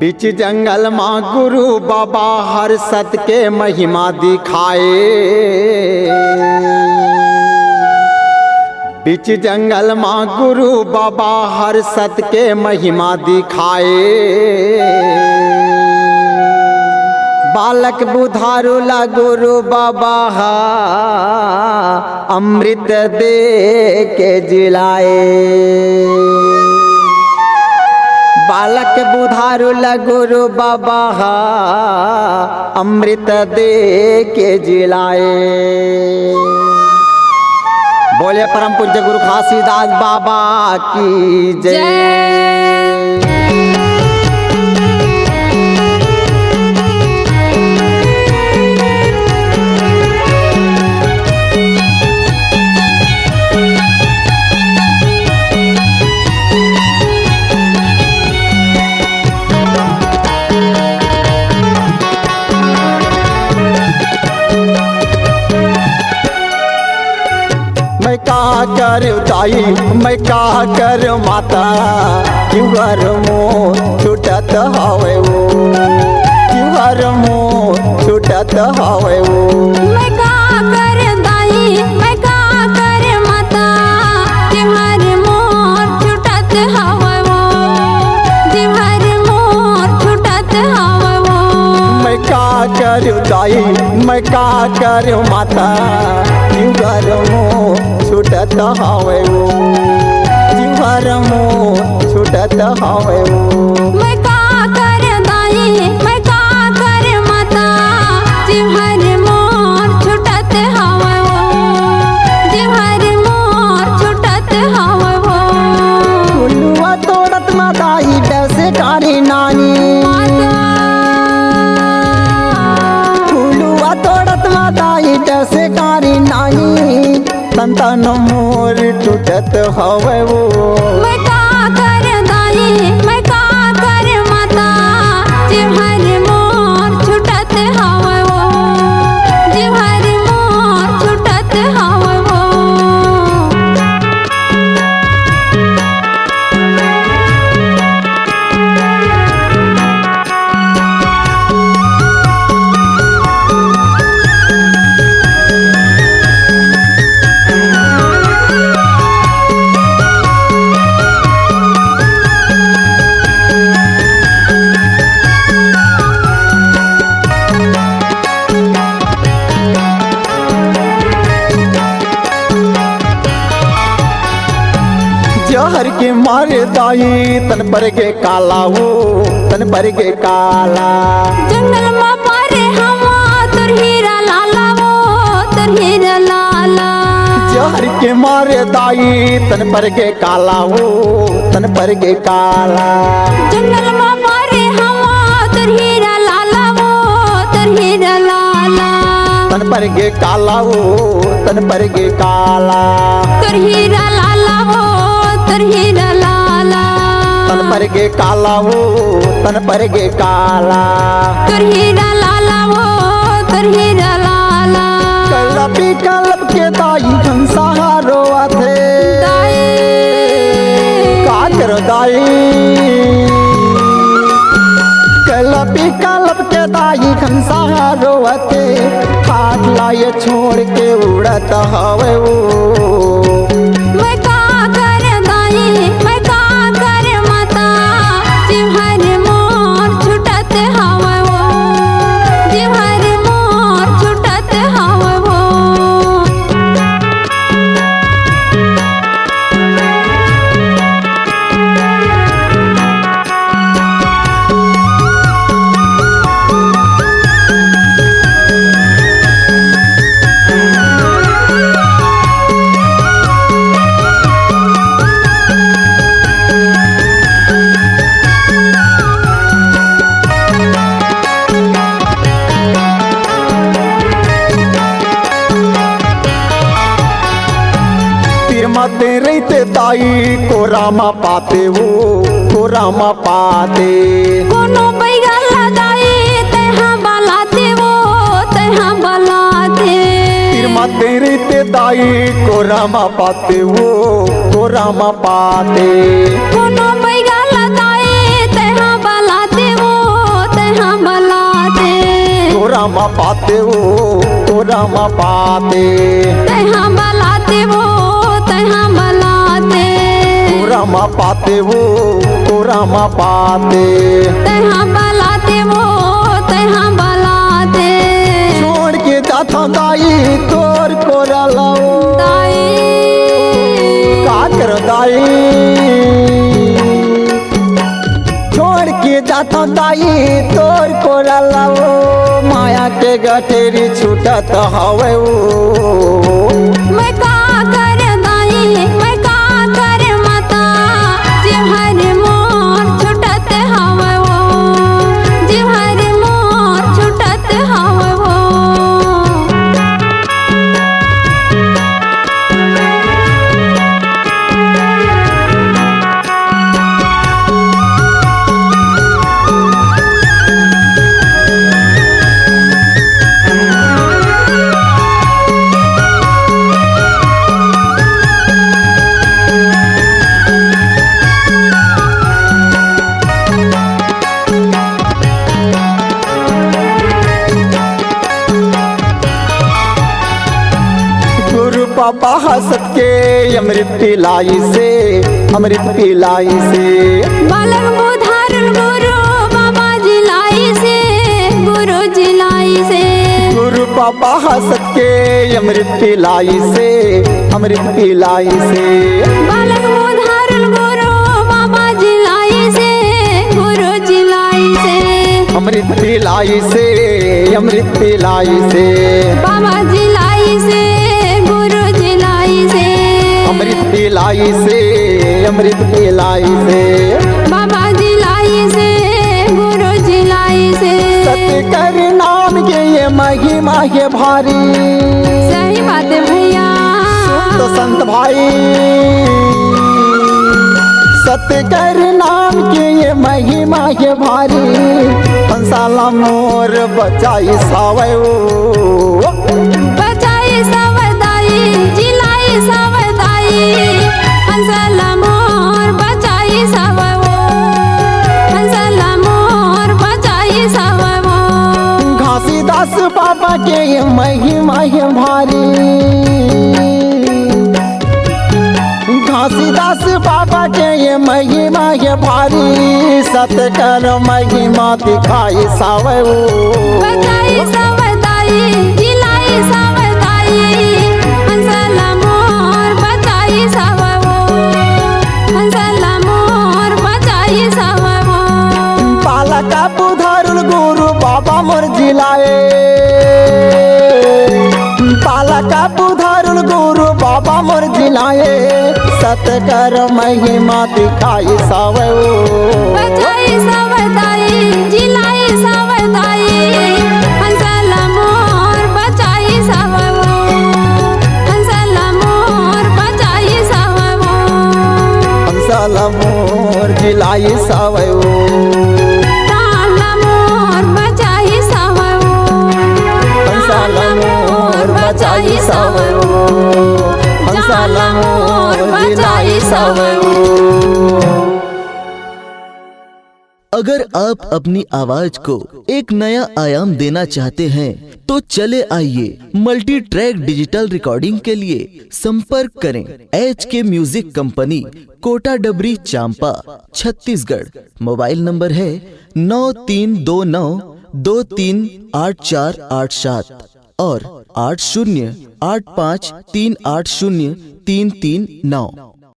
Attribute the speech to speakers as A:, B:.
A: बीच जंगल माँ गुरु बाबा हर सत के महिमा दिखाए। बीच जंगल माँ गुरु बाबा हर सत के महिमा दिखाए। बालक बुधारुला गुरु बाबा अमृत दे के जिलाए। बालक बुधारुला गुरु बाबा अमृत दे के जिलाए। बोले परम पूज्य गुरु घासीदास बाबा की जय। मैं का कर दाई मैं का कर माता क्यूहर मोह छूटत हवे वो क्यूहर मोह छूटत हवे वो।
B: मैं का कर दाई मैं का कर माता क्यूहर मोह छूटत हवे वो क्यूहर मोह छूटत हवे वो।
A: मैं का कर दाई मैं का कर माता क्यूहर मोह छूटत हवे वो क्यूहर मोह छूटत हवे वो।
B: मैं का कर दाई मैं का कर माता क्यूहर मोह छूटत हवे वो क्यूहर मोह छूटत हवे वो।
A: फुलुआ तोड़त माताई डसे कारी नानी फुलुआ तोड़त माताई डसे कारी नानी संतान मोर टूटत हवे वो।
B: मैं का कर दाई मैं का कर माता क्यूहर मोह छूटत हवे वो क्यूहर मोह छूटत हवे वो।
A: जहर के मारे दाई तन पर के काला वो तन पर के काला।
B: जंगल में पारे हवा तोर हीरा लाला वो तोर हीरा लाला।
A: जहर के मारे दाई तन पर के काला वो तन पर के काला।
B: जंगल में पारे हवा तोर हीरा लाला वो तोर हीरा लाला।
A: तन पर के काला वो तन पर के काला।
B: तोर हीरा लाला वो तोर हीरा लाला।
A: तन पर के काला वो तन पर के काला।
B: तोर हीरा लाला वो तोर हीरा लाला।
A: कलपी कलप के दाई घनसा रोआ थे
B: दाई
A: का करो दाई। कलपी कलप के दाई घनसा रोते हाथ लाए छोड़ के उड़त हवे वो।
B: मैं का कर दाई मैं का कर माता क्यूहर मोह छूटत हवे वो क्यूहर मोह छूटत हवे वो।
A: मत रहते दाई को रामा पाते वो को रामा पाते।
B: कोनो बैगल दाई तहाँ बलाते वो तहाँ बलाते।
A: मत रहते दाई को रामा पाते वो को रामा पाते।
B: कोनो बैगल दाई तहाँ बलाते वो
A: रामा पाते वो तो रामा पाते
B: तहाँ बलाते वो तहाँ बलाते
A: तो रामा पाते वो तो रामा पाते
B: तहाँ बलाते वो तहाँ बलाते
A: छोड़ के जाता दाई तोर को रलाओ
B: दाई
A: का कर दाई छोड़ के जाता दाई तोर को रलाओ माया के गठेरी छूटत हवे
B: मैं का कर दाई मैं का कर माता जिहर मोर छुटत हवे वो जिहर मोर छुटत हवे वो
A: पापा हंसत के अमृत पिलाई से अमृत पिलाई से
B: बालक बुधारुल गुरु बाबा जिलाई से गुरु जिलाई से
A: गुरु पापा हंसत के अमृत पिलाई से अमृत पिलाई से
B: बालक बुधारुल गुरु बाबा जिलाई से गुरु जिलाई से
A: अमृत पिलाई से अमृत पिलाई से
B: बाबा जिलाई से गुरु जिलाई से
A: अमृत पिलाई से अमृत पिलाई से
B: बाबा जिलाई से गुरु जिलाई से
A: सत्य कर नाम के ये महिमा है भारी
B: सही बात है भैया
A: तो संत भाई सत्य कर नाम के ये महिमा है भारी हंसाला मोर बचाई सावे
B: बचाई सवदाई जिलाई सवदाई हंसला मोर बचाई सवो हंसला मोर बचाई सवो
A: घासीदास बाबा के ये महिमा है भारी घासीदास बाबा के ये महिमा है भारी सत्य कर महिमा दिखाई सावे
B: बचाई सवदाई जिलाई सवदाई हंसला मोर बचाई सवो हंसला मोर बचाई सवो
A: बालका पुधारुल गुरु बाबा मोर जिलाए बालका पुधारुल गुरु बाबा मोर जिलाए सत्य कर महिमा दिखाई सावे
B: बचाई सवदाई जिलाई सवदाई हंसला मोर बचाई सवो हंसला मोर बचाई सवो
A: हंसला मोर जिलाई सावे
B: ताला मोर बचाई सवो
A: हंसला मोर बचाई सावे हंसला मोर जिलाई सावे।
C: अगर आप अपनी आवाज को एक नया आयाम देना चाहते हैं तो चले आइए मल्टी ट्रैक डिजिटल रिकॉर्डिंग के लिए संपर्क करें HK म्यूजिक कंपनी कोटा डबरी चांपा छत्तीसगढ़। मोबाइल नंबर है 9329238487 और 8085380339।